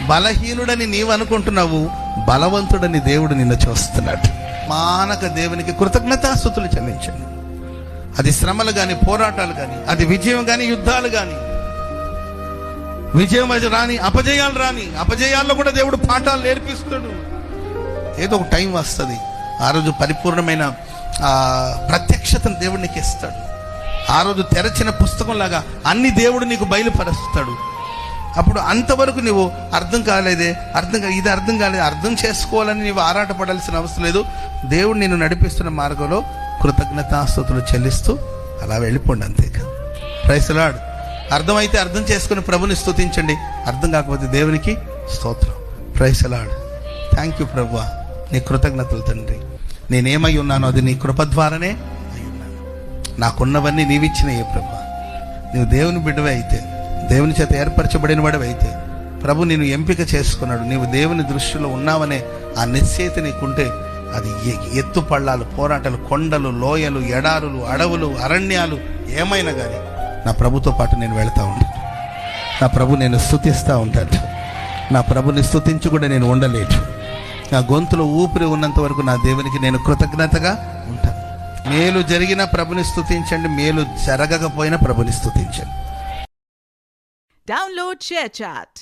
బలహీనుడని నీవు అనుకుంటున్నావు, బలవంతుడని దేవుడు నిన్ను చూస్తున్నాడు. మానక దేవునికి కృతజ్ఞతాస్తుతులు చెల్లించండి. అది శ్రమలు కానీ, పోరాటాలు కానీ, అది విజయం కానీ, యుద్ధాలు కానీ, విజయం అది రాని, అపజయాలు రాని, అపజయాల్లో కూడా దేవుడు పాఠాలు నేర్పిస్తాడు. ఏదో ఒక టైం వస్తుంది, ఆ రోజు పరిపూర్ణమైన ప్రత్యక్షతను దేవుడు నీకు ఇస్తాడు. ఆ రోజు తెరచిన పుస్తకంలాగా అన్ని దేవుడు నీకు బయలుపరుస్తాడు. అప్పుడు అంతవరకు నువ్వు అర్థం కాలేదు, అర్థం చేసుకోవాలని నీవు ఆరాటపడాల్సిన అవసరం లేదు. దేవుడు నిన్ను నడిపిస్తున్న మార్గంలో కృతజ్ఞతాస్తుతులు చెల్లిస్తూ అలా వెళ్ళిపోండి, అంతేకా. Praise the lord. అర్థమైతే అర్థం చేసుకుని ప్రభుని స్తుతించండి, అర్థం కాకపోతే దేవునికి స్తోత్రం. Praise the lord. Thank you ప్రభువా, నీ కృతజ్ఞతలు తండ్రి. నేనేమై ఉన్నానో అది నీ కృప ద్వారానే అయి ఉన్నాను. నాకున్నవన్నీ నీవిచ్చినయే ప్రభువా. నువ్వు దేవుని బిడ్డవే అయితే, దేవుని చేత ఏర్పరచబడిన వాడివి అయితే, ప్రభు నిన్ను ఎంపిక చేసుకున్నాడు. నీవు దేవుని దృష్టిలో ఉన్నావనే ఆ నిశ్చయిత నీకుంటే, అది ఎత్తు పళ్ళాలు, పోరాటాలు, కొండలు, లోయలు, ఎడారులు, అడవులు, అరణ్యాలు ఏమైనా కానీ నా ప్రభుతో పాటు నేను వెళ్తూ ఉంటాను. నా ప్రభు నేను స్తుతిస్తూ ఉంటాను. నా ప్రభుని స్తుతించి కూడా నేను ఉండలేను. నా గొంతులో ఊపిరి ఉన్నంత వరకు నా దేవునికి నేను కృతజ్ఞతగా ఉంటాను. మేలు జరిగిన ప్రభుని స్తుతించండి, మేలు జరగకపోయినా ప్రభుని స్తుతించండి. Download ShareChat.